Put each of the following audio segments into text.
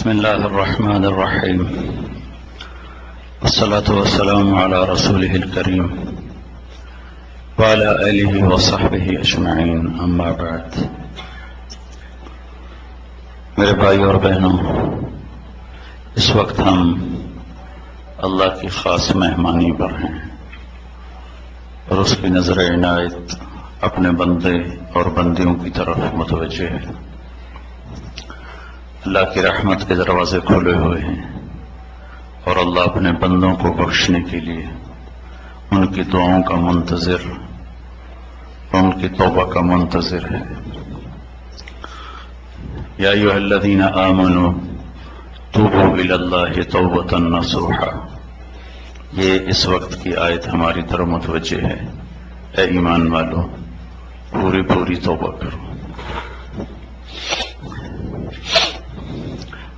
بسم الله الرحمن الرحيم والصلاة والسلام على رسوله الكريم وعلى آله وصحبه أجمعين أما بعد. میرے بھائی اور بہنوں، اس وقت ہم اللہ کی خاص مہمانی پر ہیں اور اس کی نظر عنایت اپنے بندے اور بندیوں کی طرف متوجہ ہے. اللہ کی رحمت کے دروازے کھولے ہوئے ہیں اور اللہ اپنے بندوں کو بخشنے کے لیے ان کی دعاؤں کا منتظر، ان کی توبہ کا منتظر ہے. یا ایھا الذین آمنوا توبوا الی اللہ توبۃ نصوحا. یہ اس وقت کی آیت ہماری طرف متوجہ ہے. اے ایمان والو، پوری توبہ کرو.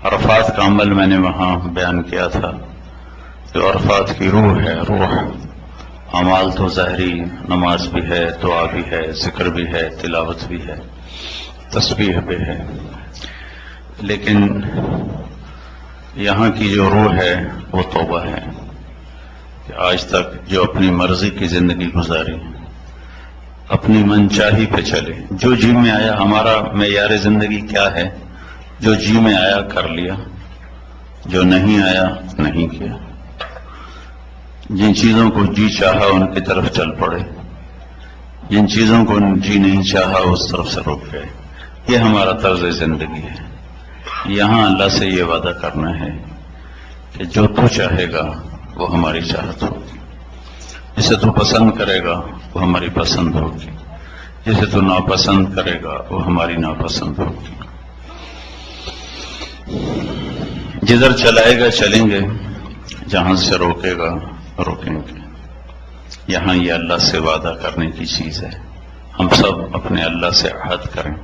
عرفات کا عمل میں نے وہاں بیان کیا تھا. جو عرفات کی روح ہے، روح اعمال تو ظاہری، نماز بھی ہے، دعا بھی ہے، ذکر بھی ہے، تلاوت بھی ہے، تسبیح بھی ہے، لیکن یہاں کی جو روح ہے وہ توبہ ہے. کہ آج تک جو اپنی مرضی کی زندگی گزاری، اپنی منچاہی پہ چلے، جو جی میں آیا. ہمارا معیار زندگی کیا ہے؟ جو جی میں آیا کر لیا، جو نہیں آیا نہیں کیا. جن چیزوں کو جی چاہا ان کی طرف چل پڑے، جن چیزوں کو جی نہیں چاہا اس طرف سے رک گئے. یہ ہمارا طرز زندگی ہے. یہاں اللہ سے یہ وعدہ کرنا ہے کہ جو تو چاہے گا وہ ہماری چاہت ہوگی، جسے تو پسند کرے گا وہ ہماری پسند ہوگی، جسے تو ناپسند کرے گا وہ ہماری ناپسند ہوگی. جدھر چلائے گا چلیں گے، جہاں سے روکے گا روکیں گے. یہاں یہ اللہ سے وعدہ کرنے کی چیز ہے. ہم سب اپنے اللہ سے عہد کریں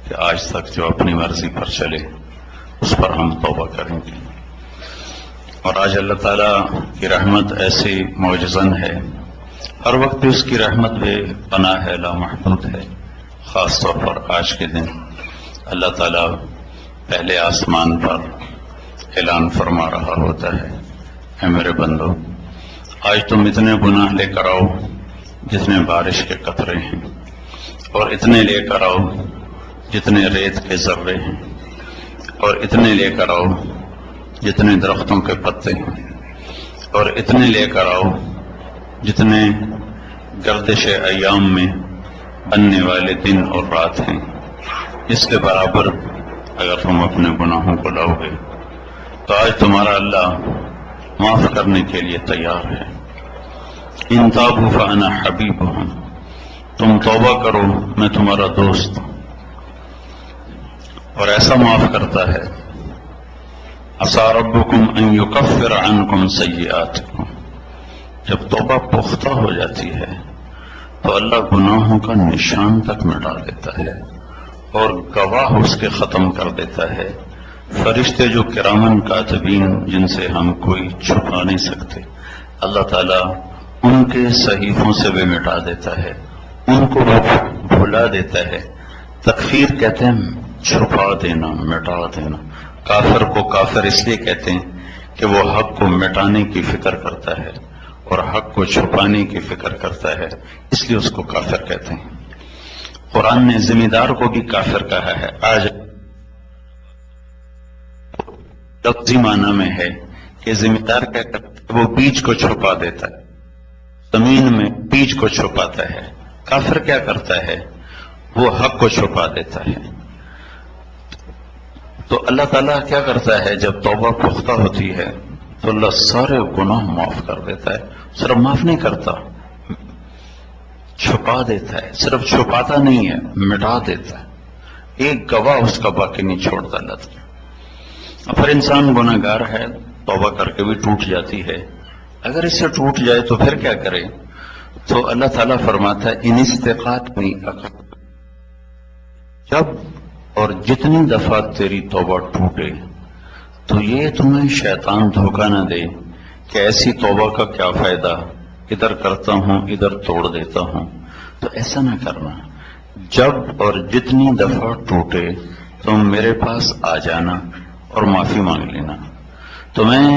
کہ آج تک جو اپنی مرضی پر چلے اس پر ہم توبہ کریں گے. اور آج اللہ تعالیٰ کی رحمت ایسی معجزن ہے، ہر وقت بھی اس کی رحمت بے پناہ ہے، لامحدود ہے. خاص طور پر آج کے دن اللہ تعالیٰ پہلے آسمان پر اعلان فرما رہا ہوتا ہے، اے میرے بندو، آج تم اتنے گناہ لے کر آؤ جتنے بارش کے قطرے ہیں، اور اتنے لے کر آؤ جتنے ریت کے ذرے ہیں، اور اتنے لے کر آؤ جتنے درختوں کے پتے ہیں، اور اتنے لے کر آؤ جتنے گردش ایام میں بننے والے دن اور رات ہیں. اس کے برابر اگر تم اپنے گناہوں کو لاؤ گے تو آج تمہارا اللہ معاف کرنے کے لیے تیار ہے. ان تابوا فانا حبیبہم. تم توبہ کرو، میں تمہارا دوست ہوں. اور ایسا معاف کرتا ہے. عسیٰ ربکم ان یکفر عنکم سیئاتکم. جب توبہ پختہ ہو جاتی ہے تو اللہ گناہوں کا نشان تک مٹا دیتا ہے اور گواہ اس کے ختم کر دیتا ہے. فرشتے جو کرامن کاتبین، جن سے ہم کوئی چھپا نہیں سکتے، اللہ تعالیٰ ان کے صحیفوں سے بھی مٹا دیتا ہے، ان کو وہ بھلا دیتا ہے. تکفیر کہتے ہیں چھپا دینا، مٹا دینا. کافر کو کافر اس لیے کہتے ہیں کہ وہ حق کو مٹانے کی فکر کرتا ہے اور حق کو چھپانے کی فکر کرتا ہے، اس لیے اس کو کافر کہتے ہیں. قرآن نے ذمہ دار کو بھی کافر کہا ہے. آج لفظی معنی میں ہے کہ ذمہ دار کیا کرتا ہے؟ وہ بیج کو چھپا دیتا ہے، زمین میں بیج کو چھپاتا ہے. کافر کیا کرتا ہے؟ وہ حق کو چھپا دیتا ہے. تو اللہ تعالیٰ کیا کرتا ہے؟ جب توبہ پختہ ہوتی ہے تو اللہ سارے گناہ معاف کر دیتا ہے. صرف معاف نہیں کرتا، چھپا دیتا ہے. صرف چھپاتا نہیں ہے، مٹا دیتا ہے. ایک گواہ اس کا باقی نہیں چھوڑتا اللہ تعالیٰ. پھر انسان گناہ گار ہے، توبہ کر کے بھی ٹوٹ جاتی ہے. اگر اس سے ٹوٹ جائے تو پھر کیا کرے؟ تو اللہ تعالیٰ فرماتا ہے ان استقاط میں جب اور جتنی دفعہ تیری توبہ ٹوٹے تو یہ تمہیں شیطان دھوکہ نہ دے کہ ایسی توبہ کا کیا فائدہ، ادھر کرتا ہوں ادھر توڑ دیتا ہوں. تو ایسا نہ کرنا. جب اور جتنی دفعہ ٹوٹے تم میرے پاس آ جانا اور معافی مانگ لینا، تو میں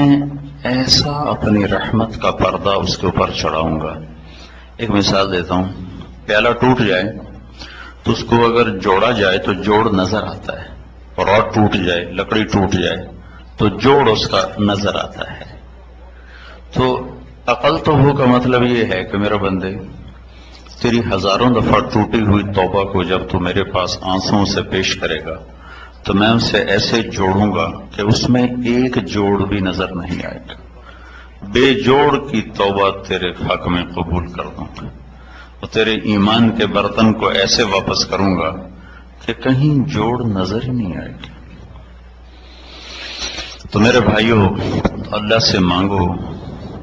ایسا اپنی رحمت کا پردہ اس کے اوپر چڑھاؤں گا۔ ایک مثال دیتا ہوں، پیالہ ٹوٹ جائے تو اس کو اگر جوڑا جائے تو جوڑ نظر آتا ہے، اور ٹوٹ جائے، لکڑی ٹوٹ جائے تو جوڑ اس کا نظر آتا ہے۔ تو عقل تو ہو کا مطلب یہ ہے کہ میرا بندے، تیری ہزاروں دفعہ ٹوٹی ہوئی توبہ کو جب تو میرے پاس آنسوں سے پیش کرے گا تو میں اسے ایسے جوڑوں گا کہ اس میں ایک جوڑ بھی نظر نہیں آئے گا، بے جوڑ کی توبہ تیرے حق میں قبول کر دوں گا، اور تیرے ایمان کے برتن کو ایسے واپس کروں گا کہ کہیں جوڑ نظر ہی نہیں آئے گا۔ تو میرے بھائیوں، اللہ سے مانگو،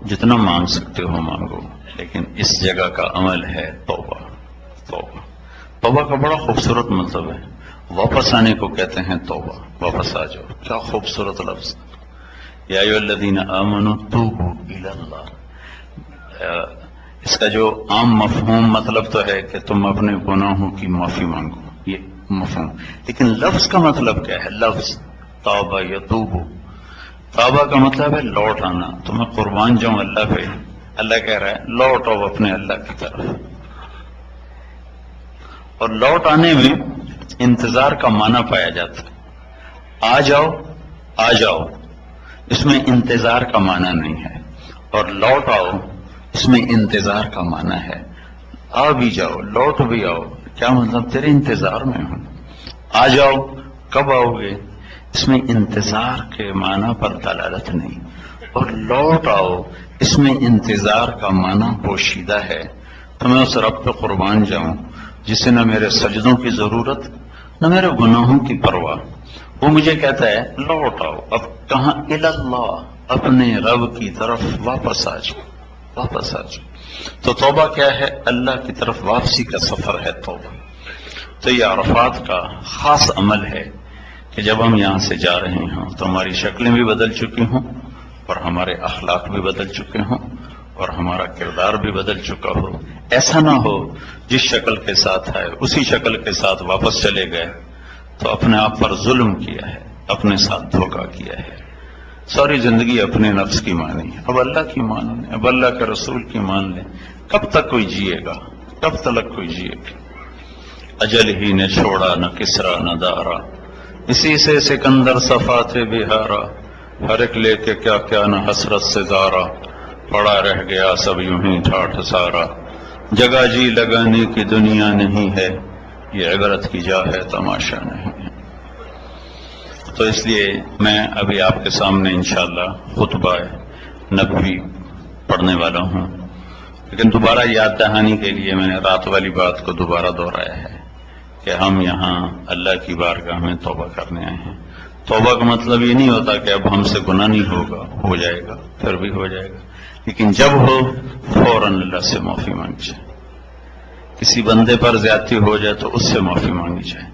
جتنا مانگ سکتے ہو مانگو، لیکن اس جگہ کا عمل ہے توبہ۔ توبہ توبہ کا بڑا خوبصورت مطلب ہے، واپس آنے کو کہتے ہیں توبہ، واپس آ جاؤ، کیا خوبصورت لفظ، یا ایھا الذین آمنوا توبوا الی اللہ۔ اس کا جو عام مفہوم مطلب تو ہے کہ تم اپنے گناہوں کی معافی مانگو، یہ مفہوم، لیکن لفظ کا مطلب کیا ہے؟ لفظ توبہ یتوب، توبہ کا مطلب ہے لوٹ آنا۔ تو میں قربان جاؤں اللہ پہ، اللہ کہہ رہا ہے لوٹ آؤ اپنے اللہ کی طرف۔ اور لوٹ آنے میں انتظار کا معنی پایا جاتا ہے، آ جاؤ آ جاؤ، اس میں انتظار کا معنی نہیں ہے، اور لوٹ آؤ اس میں انتظار کا معنی ہے۔ آ بھی جاؤ، لوٹ بھی آؤ، کیا مطلب؟ تیرے انتظار میں ہوں، آ جاؤ، کب آؤ گے؟ اس میں انتظار کے معنی پر دلالت نہیں، اور لوٹ آؤ اس میں انتظار کا معنی پوشیدہ ہے۔ تو میں اس رب پہ قربان جاؤں جسے نہ میرے سجدوں کی ضرورت نہ میرے گناہوں کی پرواہ، وہ مجھے کہتا ہے لوٹ آؤ، اب کہاں؟ اللہ، اپنے رب کی طرف واپس آ جاؤ، واپس آ جاؤ۔ تو توبہ کیا ہے؟ اللہ کی طرف واپسی کا سفر ہے توبہ۔ تو یہ عرفات کا خاص عمل ہے کہ جب ہم یہاں سے جا رہے ہوں تو ہماری شکلیں بھی بدل چکی ہوں، اور ہمارے اخلاق بھی بدل چکے ہوں، اور ہمارا کردار بھی بدل چکا ہو۔ ایسا نہ ہو جس شکل کے ساتھ آئے اسی شکل کے ساتھ واپس چلے گئے تو اپنے آپ پر ظلم کیا ہے، اپنے ساتھ دھوکہ کیا ہے، ساری زندگی اپنے نفس کی مانی، اب اللہ کی مان لیں، اب اللہ کے رسول کی مان لیں۔ کب تک کوئی جیے گا؟ کب تک کوئی جیے گا؟ اجل ہی نے چھوڑا نہ کسرا نہ دارا، اسی سے سکندر صفا تھے بہارا، ہر ایک لے کے کیا کیا نہ حسرت سے دارا، پڑا رہ گیا سب یوں ہی ٹھاٹھ سارا، جگہ جی لگانے کی دنیا نہیں ہے، یہ عبرت کی جا ہے تماشا نہیں ہے۔ تو اس لیے میں ابھی آپ کے سامنے انشاءاللہ خطبہ نبوی پڑھنے والا ہوں، لیکن دوبارہ یاد دہانی کے لیے میں نے رات والی بات کو دوبارہ دہرایا ہے کہ ہم یہاں اللہ کی بارگاہ میں توبہ کرنے آئے ہیں۔ توبہ کا مطلب یہ نہیں ہوتا کہ اب ہم سے گناہ نہیں ہوگا، ہو جائے گا، پھر بھی ہو جائے گا، لیکن جب ہو فوراً اللہ سے معافی مانگی جائے۔ کسی بندے پر زیادتی ہو جائے تو اس سے معافی مانگی جائے،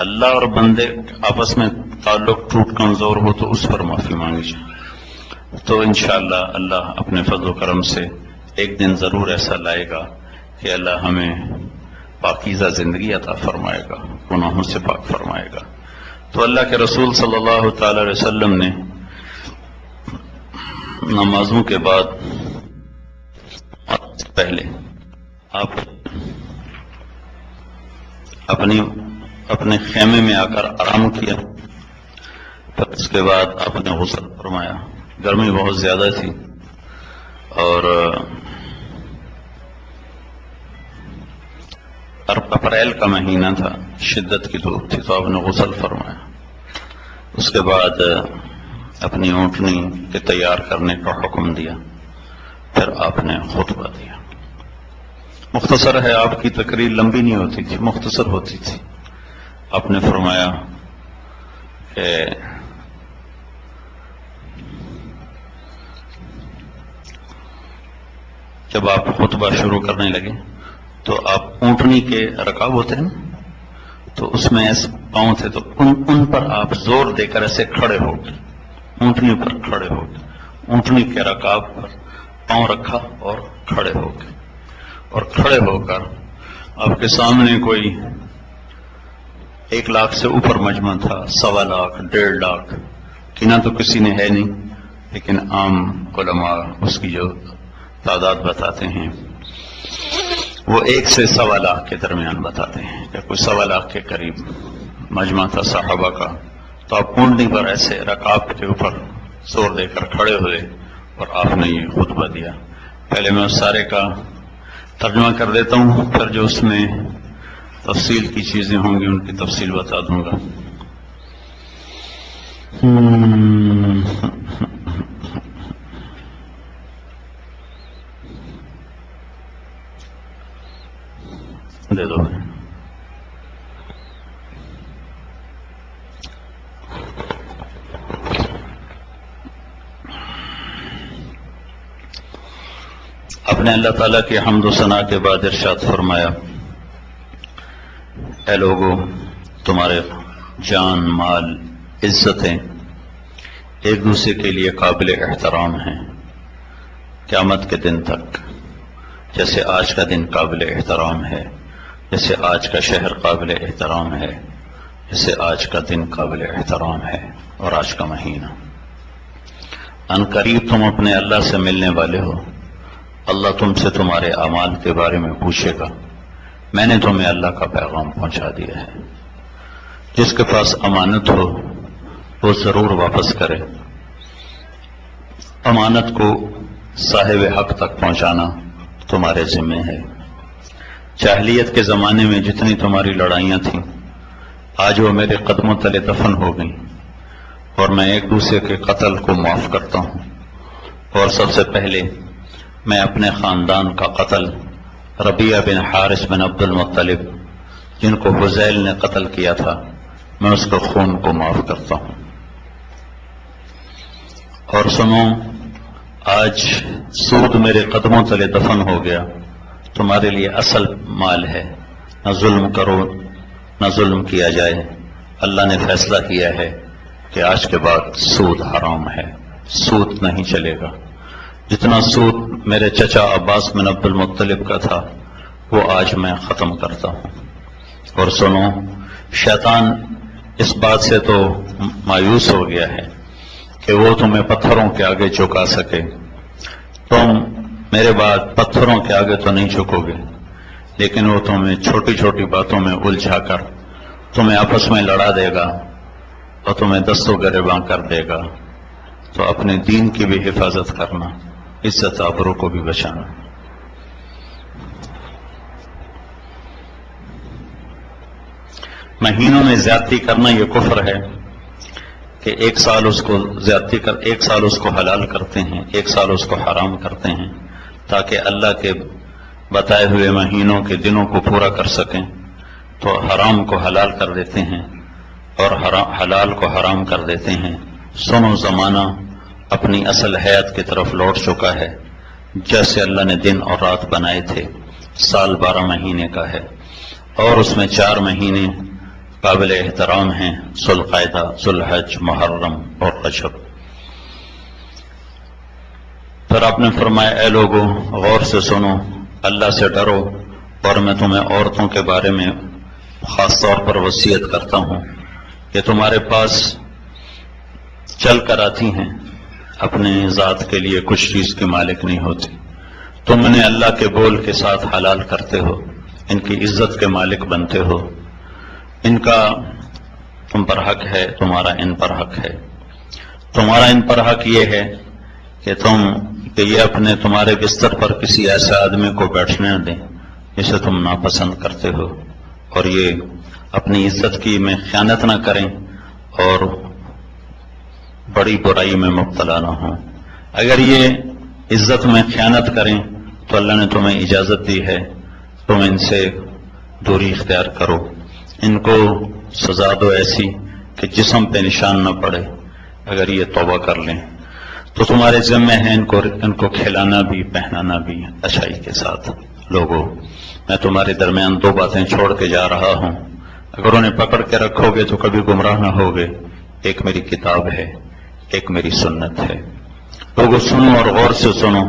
اللہ اور بندے آپس میں تعلق ٹوٹ کمزور ہو تو اس پر معافی مانگی جائے۔ تو انشاءاللہ اللہ اپنے فضل و کرم سے ایک دن ضرور ایسا لائے گا کہ اللہ ہمیں پاکیزہ زندگی عطا فرمائے گا، گناہوں سے پاک فرمائے گا۔ تو اللہ کے رسول صلی اللہ تعالی علیہ وسلم نے نمازوں کے بعد پہلے آپ اپنے خیمے میں آ کر آرام کیا، پھر اس کے بعد آپ نے غسل فرمایا۔ گرمی بہت زیادہ تھی اور اپریل کا مہینہ تھا، شدت کی دھوپ تھی، تو آپ نے غسل فرمایا۔ اس کے بعد اپنی اونٹنی کے تیار کرنے کا حکم دیا، پھر آپ نے خطبہ دیا۔ مختصر ہے، آپ کی تقریر لمبی نہیں ہوتی تھی، مختصر ہوتی تھی۔ آپ نے فرمایا کہ جب آپ خطبہ شروع کرنے لگے تو آپ اونٹنی کے رکاب ہوتے ہیں نا، تو اس میں ایسے پاؤں تھے، تو ان پر آپ زور دے کر ایسے کھڑے ہو گئے، اونٹنی پر کھڑے ہو گئے، اونٹنی کے رکاب پر پاؤں رکھا اور کھڑے ہو گئے، اور کھڑے ہو کر آپ کے سامنے کوئی 1 لاکھ سے اوپر مجمع تھا، 1.25 لاکھ 1.5 لاکھ، یقیناً تو کسی نے ہے نہیں، لیکن عام علماء اس کی جو تعداد بتاتے ہیں وہ 1 سے 1.25 لاکھ کے درمیان بتاتے ہیں، کہ کوئی 1.25 لاکھ کے قریب مجمع تھا صحابہ کا۔ تو آپ اونٹنی پر ایسے رکاب کے اوپر زور دے کر کھڑے ہوئے اور آپ نے یہ خطبہ دیا۔ پہلے میں اس سارے کا ترجمہ کر دیتا ہوں، پھر جو اس میں تفصیل کی چیزیں ہوں گی ان کی تفصیل بتا دوں گا۔ دے دو۔ اپنے اللہ تعالیٰ کی حمد و ثنا کے بعد ارشاد فرمایا، اے لوگو، تمہارے جان، مال، عزتیں ایک دوسرے کے لیے قابل احترام ہیں قیامت کے دن تک، جیسے آج کا دن قابل احترام ہے، جیسے آج کا شہر قابل احترام ہے، جیسے آج کا دن قابل احترام ہے، اور آج کا مہینہ۔ ان قریب تم اپنے اللہ سے ملنے والے ہو، اللہ تم سے تمہارے اعمال کے بارے میں پوچھے گا۔ میں نے تمہیں اللہ کا پیغام پہنچا دیا ہے۔ جس کے پاس امانت ہو وہ ضرور واپس کرے۔ امانت کو صاحب حق تک پہنچانا تمہارے ذمہ ہے۔ جاہلیت کے زمانے میں جتنی تمہاری لڑائیاں تھیں، آج وہ میرے قدموں تلے دفن ہو گئیں، اور میں ایک دوسرے کے قتل کو معاف کرتا ہوں۔ اور سب سے پہلے میں اپنے خاندان کا قتل، ربیعہ بن حارث بن عبد المطلب جن کو حذیل نے قتل کیا تھا، میں اس کے خون کو معاف کرتا ہوں۔ اور سنو، آج سود میرے قدموں تلے دفن ہو گیا، تمہارے لیے اصل مال ہے، نہ ظلم کرو نہ ظلم کیا جائے۔ اللہ نے فیصلہ کیا ہے کہ آج کے بعد سود حرام ہے، سود نہیں چلے گا۔ جتنا سود میرے چچا عباس بن عبد المطلب کا تھا وہ آج میں ختم کرتا ہوں۔ اور سنو، شیطان اس بات سے تو مایوس ہو گیا ہے کہ وہ تمہیں پتھروں کے آگے جھکا سکے۔ تم میرے بعد پتھروں کے آگے تو نہیں جھکو گے، لیکن وہ تمہیں چھوٹی چھوٹی باتوں میں الجھا کر تمہیں آپس میں لڑا دے گا اور تمہیں دست و گریباں کر دے گا۔ تو اپنے دین کی بھی حفاظت کرنا، عزت آبرو کو بھی بچانا۔ مہینوں میں زیادتی کرنا یہ کفر ہے کہ ایک سال اس کو زیادتی کر، ایک سال اس کو حلال کرتے ہیں، ایک سال اس کو حرام کرتے ہیں، تاکہ اللہ کے بتائے ہوئے مہینوں کے دنوں کو پورا کر سکیں۔ تو حرام کو حلال کر دیتے ہیں اور حلال کو حرام کر دیتے ہیں۔ سنو، زمانہ اپنی اصل حیات کی طرف لوٹ چکا ہے، جیسے اللہ نے دن اور رات بنائے تھے۔ سال 12 مہینے کا ہے، اور اس میں 4 مہینے قابل احترام ہیں، ذوالقعدہ، ذوالحج، محرم اور رجب۔ پھر آپ نے فرمایا، اے لوگو، غور سے سنو، اللہ سے ڈرو، اور میں تمہیں عورتوں کے بارے میں خاص طور پر وصیت کرتا ہوں کہ تمہارے پاس چل کر آتی ہیں، اپنے ذات کے لیے کچھ چیز کی مالک نہیں ہوتی۔ تم انہیں اللہ کے بول کے ساتھ حلال کرتے ہو، ان کی عزت کے مالک بنتے ہو، ان کا تم پر حق ہے، تمہارا ان پر حق ہے۔ تمہارا ان پر حق یہ ہے کہ یہ اپنے تمہارے بستر پر کسی ایسے آدمی کو بیٹھنے نہ دیں جسے تم ناپسند کرتے ہو، اور یہ اپنی عزت کی میں خیانت نہ کریں اور بڑی برائی میں مبتلا نہ ہوں۔ اگر یہ عزت میں خیانت کریں تو اللہ نے تمہیں اجازت دی ہے، تم ان سے دوری اختیار کرو، ان کو سزا دو ایسی کہ جسم پہ نشان نہ پڑے۔ اگر یہ توبہ کر لیں تو تمہارے ذمہ ہے ان کو کھلانا بھی پہنانا بھی اچھائی کے ساتھ۔ لوگوں، میں تمہارے درمیان 2 باتیں چھوڑ کے جا رہا ہوں، اگر انہیں پکڑ کے رکھو گے تو کبھی گمراہ نہ ہوگے۔ ایک میری کتاب ہے، ایک میری سنت ہے۔ لوگوں سنو اور غور سے سنو،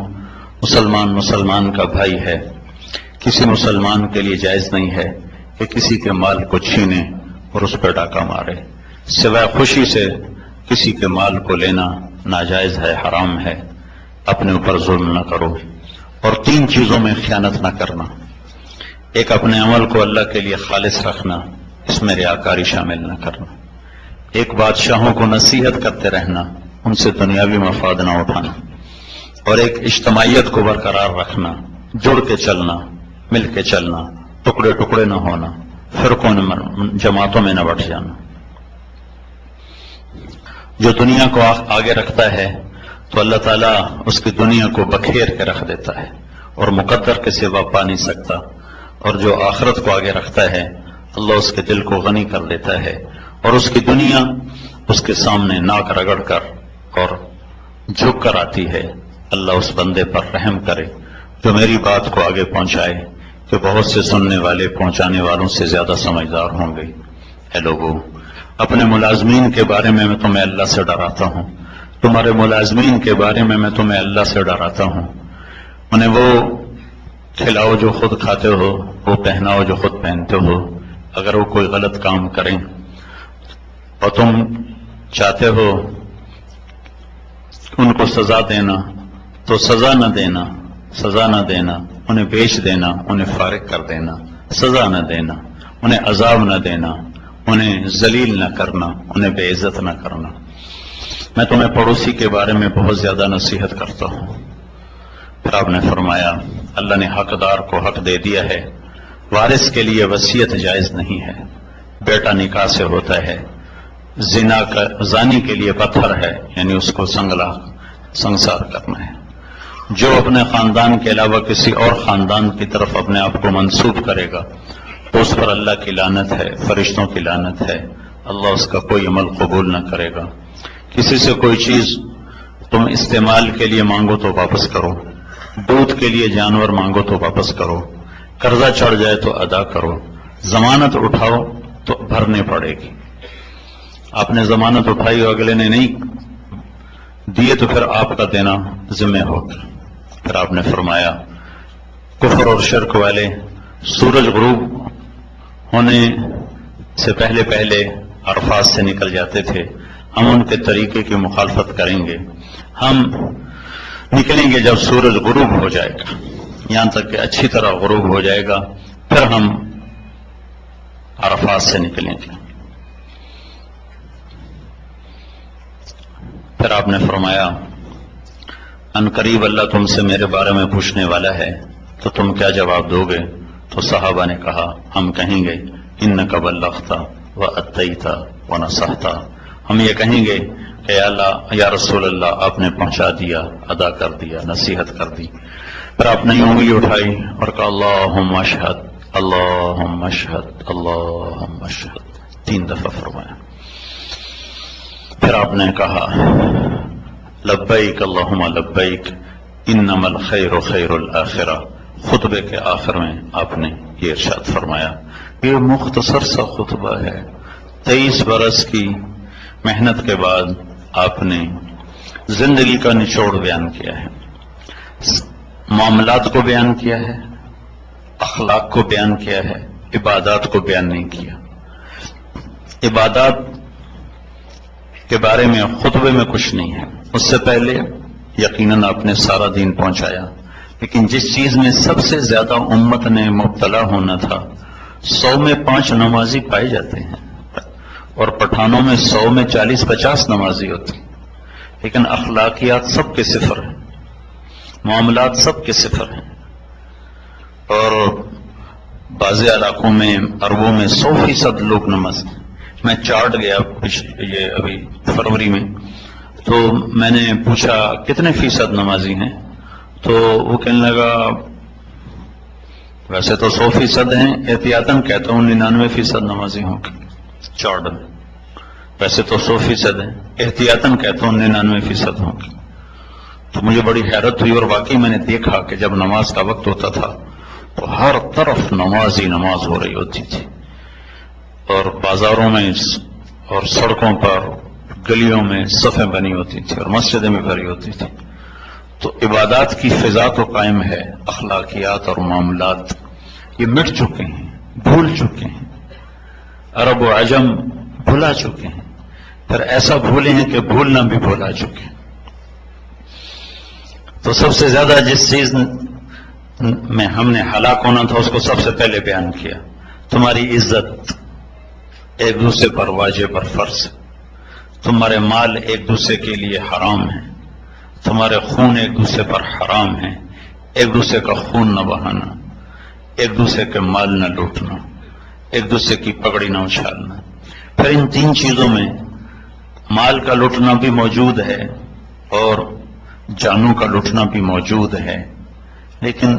مسلمان کا بھائی ہے، کسی مسلمان کے لیے جائز نہیں ہے کہ کسی کے مال کو چھینے اور اس پر ڈاکہ مارے، سوائے خوشی سے کسی کے مال کو لینا ناجائز ہے، حرام ہے، اپنے اوپر ظلم نہ کرو، اور 3 چیزوں میں خیانت نہ کرنا۔ ایک، اپنے عمل کو اللہ کے لیے خالص رکھنا، اس میں ریاکاری شامل نہ کرنا۔ ایک، بادشاہوں کو نصیحت کرتے رہنا، ان سے دنیاوی مفاد نہ اٹھانا۔ اور ایک، اجتماعیت کو برقرار رکھنا، جڑ کے چلنا، مل کے چلنا، ٹکڑے ٹکڑے نہ ہونا، فرقوں جماعتوں میں نہ بٹ جانا۔ جو دنیا کو آگے رکھتا ہے تو اللہ تعالیٰ اس کی دنیا کو بکھیر کے رکھ دیتا ہے اور مقدر کے سوا پا نہیں سکتا، اور جو آخرت کو آگے رکھتا ہے اللہ اس کے دل کو غنی کر دیتا ہے، اور اس کی دنیا اس کے سامنے ناک رگڑ کر اور جھک کر آتی ہے۔ اللہ اس بندے پر رحم کرے جو میری بات کو آگے پہنچائے، کہ بہت سے سننے والے پہنچانے والوں سے زیادہ سمجھدار ہوں گے۔ اے لوگوں، اپنے ملازمین کے بارے میں تمہیں اللہ سے ڈراتا ہوں، تمہارے ملازمین کے بارے میں تمہیں اللہ سے ڈراتا ہوں۔ انہیں وہ کھلاؤ جو خود کھاتے ہو، وہ پہناؤ جو خود پہنتے ہو۔ اگر وہ کوئی غلط کام کریں اور تم چاہتے ہو ان کو سزا دینا، تو سزا نہ دینا، انہیں بیچ دینا، انہیں فارغ کر دینا، سزا نہ دینا، انہیں عذاب نہ دینا، انہیں ذلیل نہ کرنا، انہیں بے عزت نہ کرنا۔ میں تمہیں پڑوسی کے بارے میں بہت زیادہ نصیحت کرتا ہوں۔ پھر آپ نے فرمایا اللہ نے حقدار کو حق دے دیا ہے، وارث کے لیے وصیت جائز نہیں ہے، بیٹا نکاح سے ہوتا ہے، زانی کے لیے پتھر ہے، یعنی اس کو سنگسار کرنا ہے۔ جو اپنے خاندان کے علاوہ کسی اور خاندان کی طرف اپنے آپ کو منسوب کرے گا تو اس پر اللہ کی لعنت ہے، فرشتوں کی لعنت ہے، اللہ اس کا کوئی عمل قبول نہ کرے گا۔ کسی سے کوئی چیز تم استعمال کے لیے مانگو تو واپس کرو، دودھ کے لیے جانور مانگو تو واپس کرو، قرضہ چڑھ جائے تو ادا کرو، ضمانت اٹھاؤ تو بھرنے پڑے گی۔ آپ نے ضمانت اٹھائی اور اگلے نے نہیں دیے تو پھر آپ کا دینا ذمہ ہوگا۔ پھر آپ نے فرمایا کفر اور شرک والے سورج غروب ہونے سے پہلے عرفات سے نکل جاتے تھے، ہم ان کے طریقے کی مخالفت کریں گے، ہم نکلیں گے جب سورج غروب ہو جائے گا، یہاں تک کہ اچھی طرح غروب ہو جائے گا، پھر ہم عرفات سے نکلیں گے۔ پھر آپ نے فرمایا ان قریب اللہ تم سے میرے بارے میں پوچھنے والا ہے تو تم کیا جواب دو گے؟ تو صحابہ نے کہا ہم کہیں گے انک بلغت واتیت ونصحت، ہم یہ کہیں گے کہ یا اللہ، یا رسول اللہ، آپ نے پہنچا دیا، ادا کر دیا، نصیحت کر دی۔ پھر آپ نے انگلی اٹھائی اور کہا اللہم اشہد، اللہم اشہد، اللہم اشہد، 3 دفعہ فرمایا۔ پھر آپ نے کہا لبیک اللہم لبیک انما الخیر خیر الآخرہ۔ خطبے کے آخر میں آپ نے یہ ارشاد فرمایا۔ یہ مختصر سا خطبہ ہے، 23 برس کی محنت کے بعد آپ نے زندگی کا نچوڑ بیان کیا ہے، معاملات کو بیان کیا ہے، اخلاق کو بیان کیا ہے، عبادات کو بیان نہیں کیا۔ عبادات کے بارے میں خطبے میں کچھ نہیں ہے، اس سے پہلے یقیناً آپ نے سارا دین پہنچایا، لیکن جس چیز میں سب سے زیادہ امت نے مبتلا ہونا تھا، 100 میں 5 نمازی پائے جاتے ہیں اور پٹھانوں میں 100 میں 40-50 نمازی ہوتے ہیں، لیکن اخلاقیات سب کے صفر ہیں، معاملات سب کے صفر ہیں، اور بعض علاقوں میں عربوں میں 100% لوگ نماز۔ میں چارٹ گیا یہ ابھی فروری میں، تو میں نے پوچھا کتنے فیصد نمازی ہیں، تو وہ کہنے لگا ویسے تو 100% ہیں، احتیاطاً کہتا ہوں 99% نمازی ہوں گے چارٹ میں، ویسے تو 100% ہیں، احتیاطاً کہتا ہوں 99% ہوں گے۔ تو مجھے بڑی حیرت ہوئی، اور واقعی میں نے دیکھا کہ جب نماز کا وقت ہوتا تھا تو ہر طرف نماز ہی نماز ہو رہی ہوتی تھی، اور بازاروں میں اور سڑکوں پر گلیوں میں صفیں بنی ہوتی تھی اور مسجدیں میں بھری ہوتی تھی۔ تو عبادات کی فضا تو قائم ہے، اخلاقیات اور معاملات یہ مٹ چکے ہیں، بھول چکے ہیں، عرب و عجم بھلا چکے ہیں، پھر ایسا بھولے ہیں کہ بھولنا بھی بھولا چکے. تو سب سے زیادہ جس چیز میں ہم نے ہلاک ہونا تھا اس کو سب سے پہلے بیان کیا. تمہاری عزت ایک دوسرے پر واجب اور فرض ہے. تمہارے مال ایک دوسرے کے لیے حرام ہے. تمہارے خون ایک دوسرے پر حرام ہے. ایک دوسرے کا خون نہ بہانا، ایک دوسرے کے مال نہ لوٹنا، ایک دوسرے کی پگڑی نہ اچھالنا. پھر ان تین چیزوں میں مال کا لوٹنا بھی موجود ہے اور جانوں کا لوٹنا بھی موجود ہے، لیکن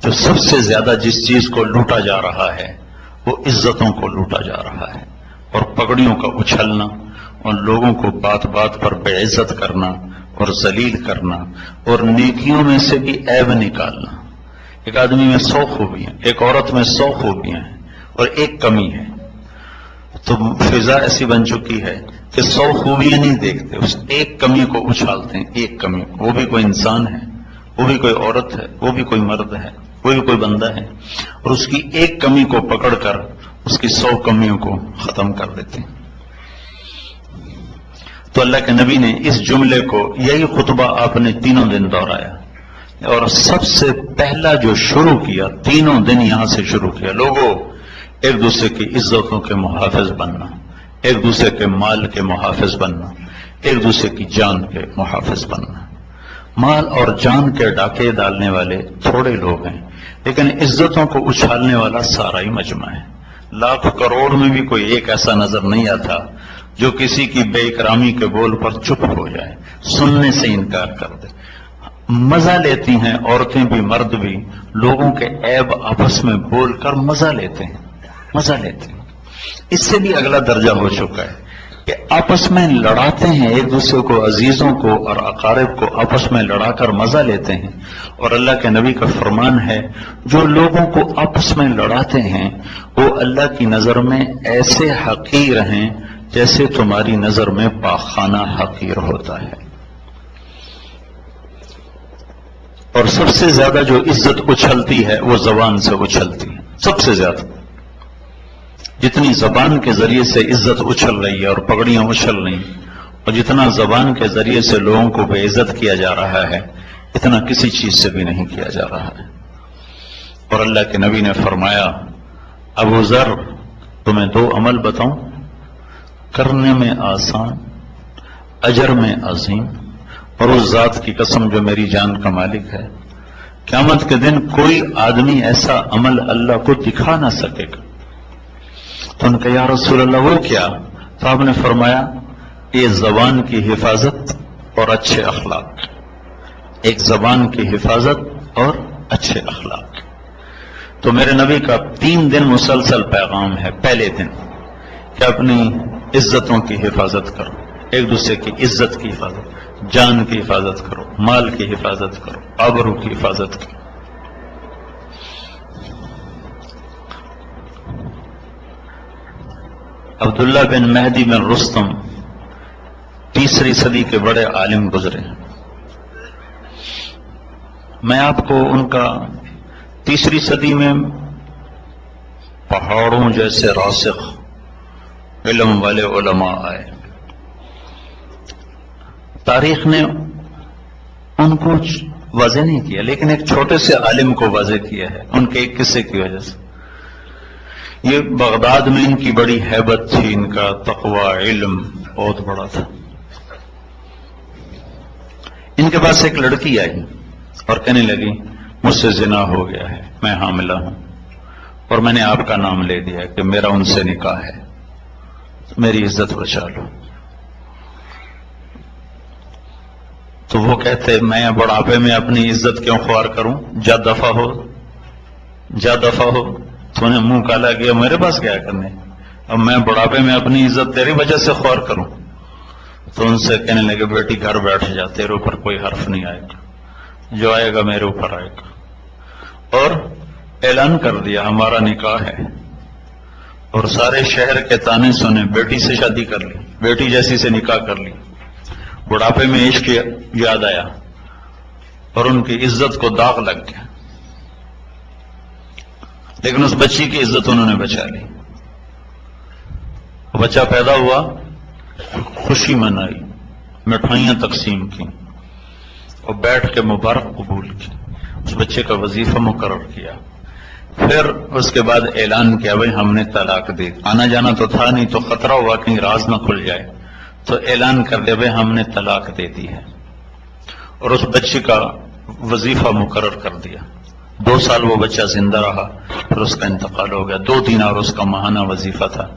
جو سب سے زیادہ جس چیز کو لوٹا جا رہا ہے وہ عزتوں کو لوٹا جا رہا ہے، اور پگڑیوں کا اچھلنا اور لوگوں کو بات بات پر بے عزت کرنا اور ذلیل کرنا اور نیکیوں میں سے بھی عیب نکالنا. ایک آدمی میں 100 خوبیاں، ایک عورت میں 100 خوبیاں ہیں اور ایک کمی ہے، تو فضا ایسی بن چکی ہے کہ 100 خوبیاں نہیں دیکھتے، اس ایک کمی کو اچھالتے ہیں. ایک کمی، وہ بھی کوئی انسان ہے، وہ بھی کوئی عورت ہے، وہ بھی کوئی مرد ہے، وہ بھی کوئی بندہ ہے، اور اس کی ایک کمی کو پکڑ کر اس کی 100 کمیوں کو ختم کر دیتے ہیں. تو اللہ کے نبی نے اس جملے کو، یہی خطبہ آپ نے تینوں دن دہرایا، اور سب سے پہلا جو شروع کیا، تینوں دن یہاں سے شروع کیا، لوگوں ایک دوسرے کی عزتوں کے محافظ بننا، ایک دوسرے کے مال کے محافظ بننا، ایک دوسرے کی جان کے محافظ بننا. مال اور جان کے ڈاکے ڈالنے والے تھوڑے لوگ ہیں، لیکن عزتوں کو اچھالنے والا سارا ہی مجمع ہے. لاکھ کروڑ میں بھی کوئی ایک ایسا نظر نہیں آتا جو کسی کی بے اکرامی کے بول پر چپ ہو جائے، سننے سے انکار کر دے. مزہ لیتی ہیں عورتیں بھی مرد بھی، لوگوں کے عیب آپس میں بول کر مزہ لیتے ہیں، مزہ لیتے ہیں. اس سے بھی اگلا درجہ ہو چکا ہے کہ آپس میں لڑاتے ہیں ایک دوسرے کو، عزیزوں کو اور اقارب کو آپس میں لڑا کر مزہ لیتے ہیں. اور اللہ کے نبی کا فرمان ہے، جو لوگوں کو آپس میں لڑاتے ہیں وہ اللہ کی نظر میں ایسے حقیر ہیں جیسے تمہاری نظر میں پاخانہ حقیر ہوتا ہے. اور سب سے زیادہ جو عزت اچھلتی ہے وہ زبان سے اچھلتی ہے، سب سے زیادہ. جتنی زبان کے ذریعے سے عزت اچھل رہی ہے اور پگڑیاں اچھل رہی ہیں، اور جتنا زبان کے ذریعے سے لوگوں کو بے عزت کیا جا رہا ہے، اتنا کسی چیز سے بھی نہیں کیا جا رہا ہے. اور اللہ کے نبی نے فرمایا، ابو ذر تمہیں 2 عمل بتاؤں، کرنے میں آسان، اجر میں عظیم، اور اس ذات کی قسم جو میری جان کا مالک ہے، قیامت کے دن کوئی آدمی ایسا عمل اللہ کو دکھا نہ سکے گا. تو ان کا یا رسول اللہ وہ کیا؟ تو آپ نے فرمایا، یہ زبان کی حفاظت اور اچھے اخلاق. ایک زبان کی حفاظت اور اچھے اخلاق. تو میرے نبی کا 3 دن مسلسل پیغام ہے. پہلے دن کہ اپنی عزتوں کی حفاظت کرو، ایک دوسرے کی عزت کی حفاظت، جان کی حفاظت کرو، مال کی حفاظت کرو، آبرو کی حفاظت کرو. عبداللہ بن مہدی بن رستم 3 صدی کے بڑے عالم گزرے. میں آپ کو ان کا 3 صدی میں پہاڑوں جیسے راسخ علم والے علماء آئے. تاریخ نے ان کو واضح نہیں کیا، لیکن ایک چھوٹے سے عالم کو واضح کیا ہے ان کے ایک قصے کی وجہ سے. یہ بغداد میں ان کی بڑی ہیبت تھی، ان کا تقوی علم بہت بڑا تھا. ان کے پاس ایک لڑکی آئی اور کہنے لگی، مجھ سے زنا ہو گیا ہے، میں حاملہ ہوں، اور میں نے آپ کا نام لے دیا کہ میرا ان سے نکاح ہے، میری عزت بچا لو. تو وہ کہتے، میں بڑھاپے میں اپنی عزت کیوں خوار کروں، جا دفع ہو، جا دفع ہو. تو نے منہ کالا کیا، میرے پاس کیا کرنے، اب میں بڑھاپے میں اپنی عزت تیری وجہ سے خوار کروں. تو ان سے کہنے لگے، بیٹی گھر بیٹھ جا، تیرے اوپر کوئی حرف نہیں آئے گا، جو آئے گا میرے اوپر آئے گا. اور اعلان کر دیا ہمارا نکاح ہے. اور سارے شہر کے تانے سنے، بیٹی سے شادی کر لی، بیٹی جیسی سے نکاح کر لی. بڑھاپے میں عشق یاد آیا اور ان کی عزت کو داغ لگ گیا، لیکن اس بچی کی عزت انہوں نے بچا لی. بچہ پیدا ہوا، خوشی منائی، مٹھائیاں تقسیم کی اور بیٹھ کے مبارک قبول کی، اس بچے کا وظیفہ مقرر کیا۔ پھر اس کے بعد اعلان کیا بھائی ہم نے طلاق دی، آنا جانا تو تھا نہیں تو خطرہ ہوا کہیں راز نہ کھل جائے، تو اعلان کر دیا بھائی ہم نے طلاق دے دی ہے، اور اس بچے کا وظیفہ مقرر کر دیا۔ 2 سال وہ بچہ زندہ رہا، پھر اس کا انتقال ہو گیا۔ 2 دینار اس کا ماہانہ وظیفہ تھا۔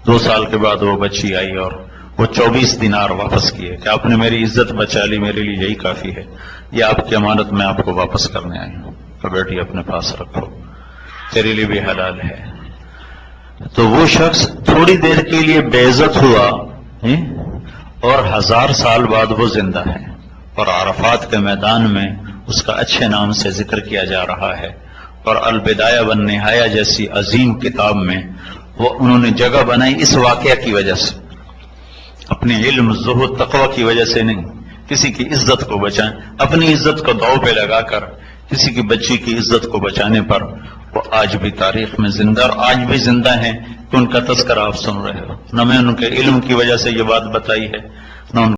2 سال کے بعد وہ بچی آئی اور وہ 24 دینار واپس کیے کہ آپ نے میری عزت بچا لی، میرے لیے یہی کافی ہے، یہ آپ کی امانت میں آپ کو واپس کرنے آئی ہوں، تو بیٹی اپنے پاس رکھو، تیرے لیے بھی حلال ہے۔ تو وہ شخص تھوڑی دیر کے لیے بے عزت ہوا اور 1000 سال بعد وہ زندہ ہے، اور عرفات کے میدان میں اس کا اچھے نام سے ذکر کیا جا رہا ہے، اور البدایہ والنہایہ جیسی عظیم کتاب میں وہ انہوں نے جگہ بنائی اس واقعہ کی وجہ سے، اپنے علم زہد تقوی کی وجہ سے نہیں، کسی کی عزت کو بچائیں، اپنی عزت کو داؤ پہ لگا کر کسی کی بچی کی عزت کو بچانے پر وہ آج بھی تاریخ میں زندہ، اور آج بھی زندہ ہیں کہ ان کا تذکرہ آپ سن رہے ہو۔ نہ میں ان کے علم کی وجہ سے یہ بات بتائی ہے، نہ ان